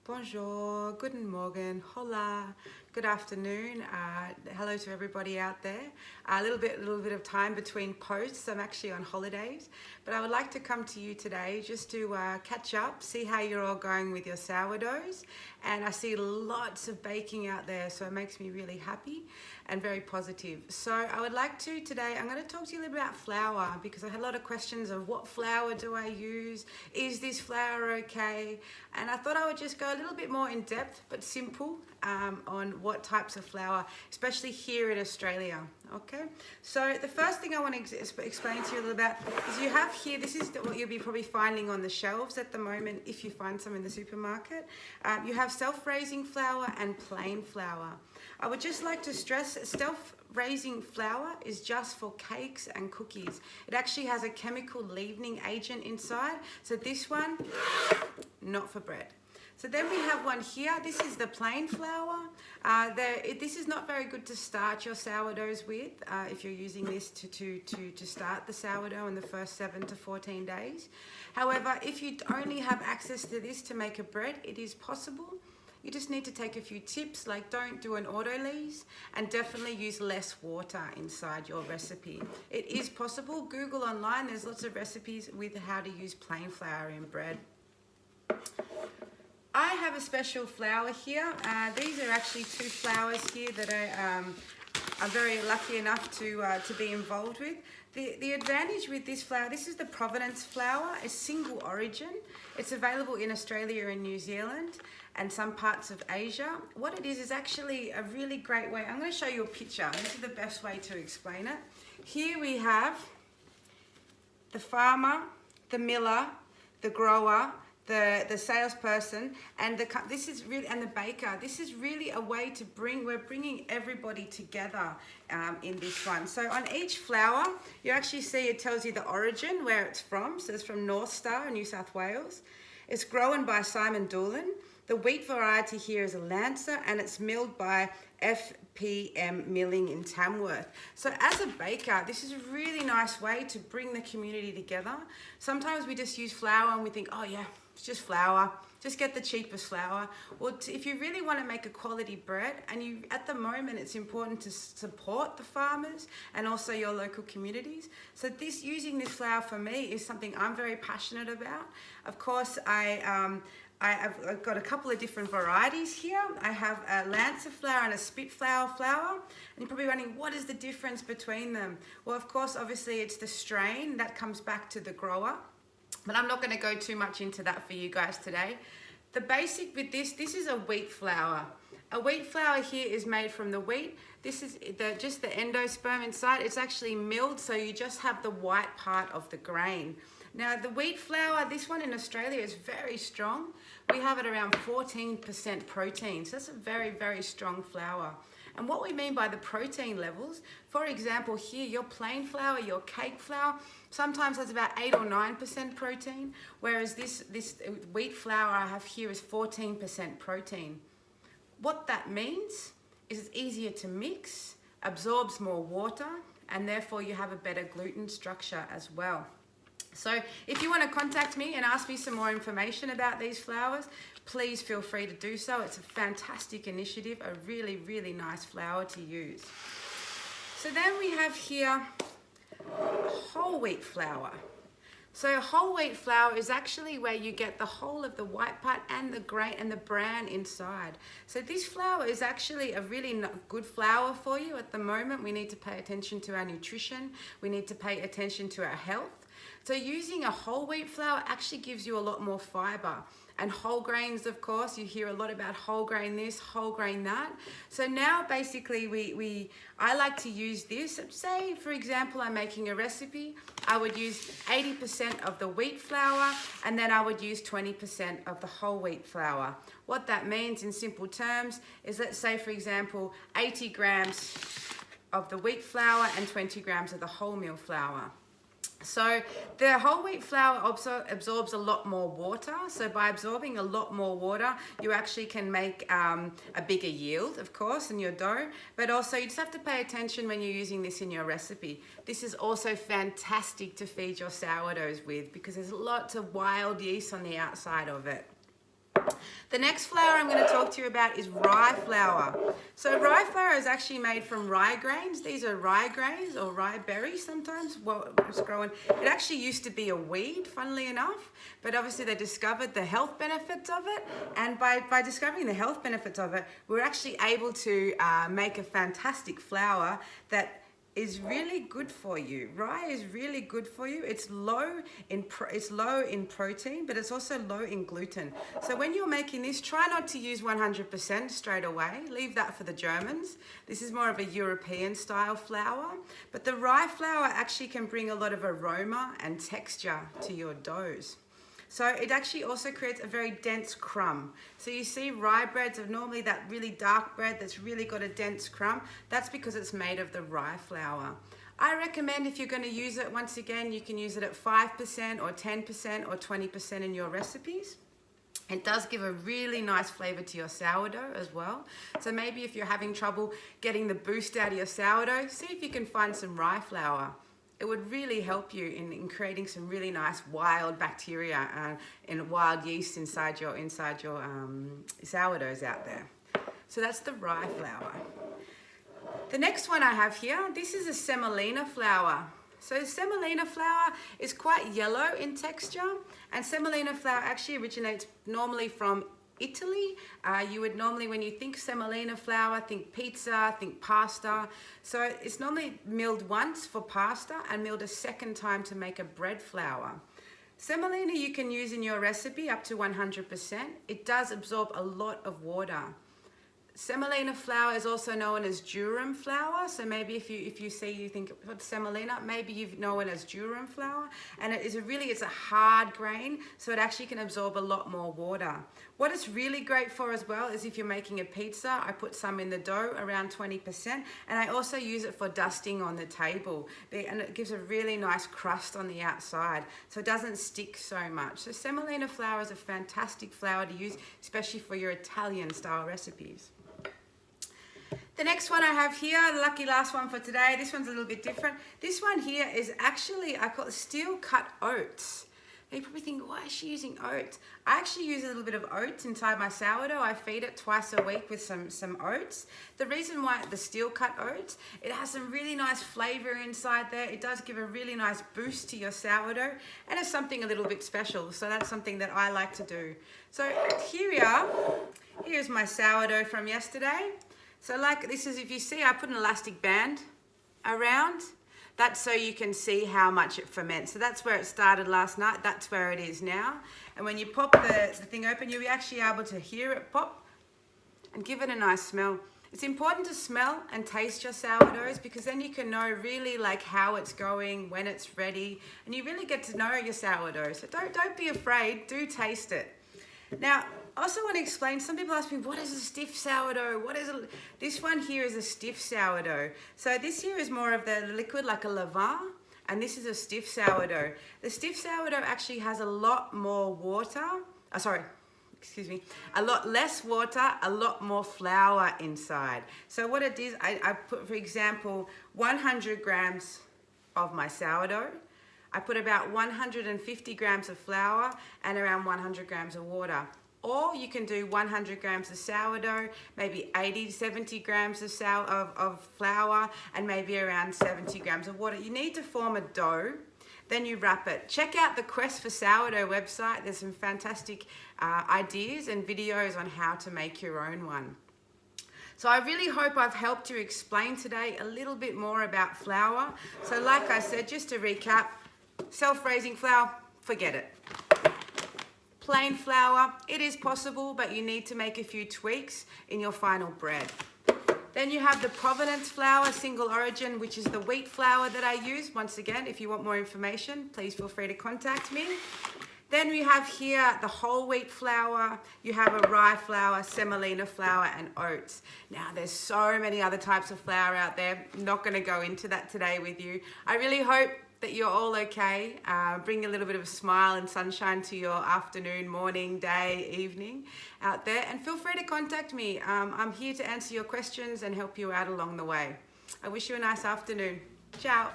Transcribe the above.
Bonjour, guten Morgen, hola, good afternoon. Hello to everybody out there. A little bit of time between posts. I'm actually on holidays, but I would like to come to you today just to catch up, see how you're all going with your sourdoughs. And I see lots of baking out there, so it makes me really happy and very positive. So I would like to today, I'm going to talk to you a little bit about flour because I had a lot of questions of what flour do I use? Is this flour okay? And I thought I would just go a little bit more in depth but simple on what types of flour, especially here in Australia. Okay, so the first thing I want to explain to you a little about is you have here, this is what you'll be probably finding on the shelves at the moment if you find some in the supermarket. You have self-raising flour and plain flour. I would just like to stress self-raising flour is just for cakes and cookies. It actually has a chemical leavening agent inside, so this one, not for bread. So then we have one here. This is the plain flour. This is not very good to start your sourdoughs with if you're using this to start the sourdough in the first 7 to 14 days. However, if you only have access to this to make a bread, it is possible. You just need to take a few tips, like don't do an autolyse and definitely use less water inside your recipe. It is possible. Google online, there's lots of recipes with how to use plain flour in bread. I have a special flour here. These are actually two flours here that I'm very lucky enough to be involved with. The advantage with this flour, this is the Provenance flour, a single origin. It's available in Australia and New Zealand and some parts of Asia. What it is actually a really great way. I'm going to show you a picture. This is the best way to explain it. Here we have the farmer, the miller, the grower, the salesperson, and this is really, and the baker. This is really a way to we're bringing everybody together in this one. So on each flour, you actually see it tells you the origin, where it's from. So it's from North Star, New South Wales. It's grown by Simon Doolan. The wheat variety here is a Lancer, and it's milled by FPM Milling in Tamworth. So as a baker, this is a really nice way to bring the community together. Sometimes we just use flour and we think, oh yeah, it's just flour, just get the cheapest flour. Well, if you really want to make a quality bread, and at the moment it's important to support the farmers and also your local communities. So using this flour for me is something I'm very passionate about. Of course, I've got a couple of different varieties here. I have a Lancer flour and a Spitflower flour. And you're probably wondering, what is the difference between them? Well, of course, obviously it's the strain that comes back to the grower. But I'm not going to go too much into that for you guys today. The basic with this is a wheat flour. A wheat flour here is made from the wheat. This is just the endosperm inside. It's actually milled, so you just have the white part of the grain. Now the wheat flour, this one in Australia is very strong. We have it around 14% protein, so that's a very, very strong flour. And what we mean by the protein levels, for example, here your plain flour, your cake flour, sometimes has about 8 or 9% protein, whereas this wheat flour I have here is 14% protein. What that means is it's easier to mix, absorbs more water, and therefore you have a better gluten structure as well. So if you want to contact me and ask me some more information about these flours, please feel free to do so. It's a fantastic initiative, a really, really nice flour to use. So then we have here whole wheat flour. So whole wheat flour is actually where you get the whole of the white part and the grain and the bran inside. So this flour is actually a really good flour for you at the moment. We need to pay attention to our nutrition. We need to pay attention to our health. So using a whole wheat flour actually gives you a lot more fiber. And whole grains, of course, you hear a lot about whole grain this, whole grain that. So now basically I like to use this. Say, for example, I'm making a recipe. I would use 80% of the wheat flour, and then I would use 20% of the whole wheat flour. What that means in simple terms is, let's say, for example, 80 grams of the wheat flour and 20 grams of the wholemeal flour. So the whole wheat flour also absorbs a lot more water. So by absorbing a lot more water, you actually can make a bigger yield, of course, in your dough. But also you just have to pay attention when you're using this in your recipe. This is also fantastic to feed your sourdoughs with because there's lots of wild yeast on the outside of it. The next flour I'm going to talk to you about is rye flour. So rye flour is actually made from rye grains. These are rye grains or rye berries sometimes. Well, it's growing. It actually used to be a weed, funnily enough, but obviously they discovered the health benefits of it. And by discovering the health benefits of it, we're actually able to make a fantastic flour that is really good for you. Rye is really good for you. It's low in protein, but it's also low in gluten. So when you're making this, try not to use 100% straight away. Leave that for the Germans. This is more of a European style flour, but the rye flour actually can bring a lot of aroma and texture to your doughs. So it actually also creates a very dense crumb. So you see rye breads are normally that really dark bread that's really got a dense crumb. That's because it's made of the rye flour. I recommend if you're going to use it, once again, you can use it at 5% or 10% or 20% in your recipes. It does give a really nice flavor to your sourdough as well. So maybe if you're having trouble getting the boost out of your sourdough, see if you can find some rye flour. It would really help you in creating some really nice wild bacteria and wild yeast inside your sourdoughs out there. So that's the rye flour. The next one I have here, this is a semolina flour. So semolina flour is quite yellow in texture, and semolina flour actually originates normally from Italy. You would normally, when you think semolina flour, think pizza, think pasta. So it's normally milled once for pasta and milled a second time to make a bread flour. Semolina you can use in your recipe up to 100%. It does absorb a lot of water. Semolina flour is also known as durum flour. So maybe if you see, you think, what's semolina? Maybe you know it as durum flour. And it's a hard grain, so it actually can absorb a lot more water. What it's really great for as well is if you're making a pizza, I put some in the dough, around 20%, and I also use it for dusting on the table. And it gives a really nice crust on the outside, so it doesn't stick so much. So semolina flour is a fantastic flour to use, especially for your Italian style recipes. The next one I have here, the lucky last one for today, this one's a little bit different. This one here is actually, I call it steel cut oats. Now you probably think, why is she using oats? I actually use a little bit of oats inside my sourdough. I feed it twice a week with some oats. The reason why the steel cut oats, it has some really nice flavor inside there. It does give a really nice boost to your sourdough, and it's something a little bit special. So that's something that I like to do. So here's my sourdough from yesterday. So like this is, if you see, I put an elastic band around. That's so you can see how much it ferments. So that's where it started last night. That's where it is now. And when you pop the thing open, you'll be actually able to hear it pop and give it a nice smell. It's important to smell and taste your sourdoughs, because then you can know really like how it's going, when it's ready, and you really get to know your sourdough. So don't be afraid, do taste it. Now, I also want to explain, some people ask me, what is a stiff sourdough? This one here is a stiff sourdough. So this here is more of the liquid, like a levain, and this is a stiff sourdough. The stiff sourdough actually has a lot more water, a lot less water, a lot more flour inside. So what it is, I put, for example, 100 grams of my sourdough. I put about 150 grams of flour and around 100 grams of water. Or you can do 100 grams of sourdough, maybe 80 to 70 grams of flour, and maybe around 70 grams of water. You need to form a dough, then you wrap it. Check out the Quest for Sourdough website. There's some fantastic ideas and videos on how to make your own one. So I really hope I've helped you explain today a little bit more about flour. So like I said, just to recap, self-raising flour, forget it. Plain flour, it is possible, but you need to make a few tweaks in your final bread. Then you have the Provenance flour, single origin, which is the wheat flour that I use. Once again, if you want more information, please feel free to contact me. Then we have here the whole wheat flour, you have a rye flour, semolina flour, and oats. Now there's so many other types of flour out there. I'm not going to go into that today with you. I really hope that you're all okay. Bring a little bit of a smile and sunshine to your afternoon, morning, day, evening out there. And feel free to contact me. I'm here to answer your questions and help you out along the way. I wish you a nice afternoon. Ciao.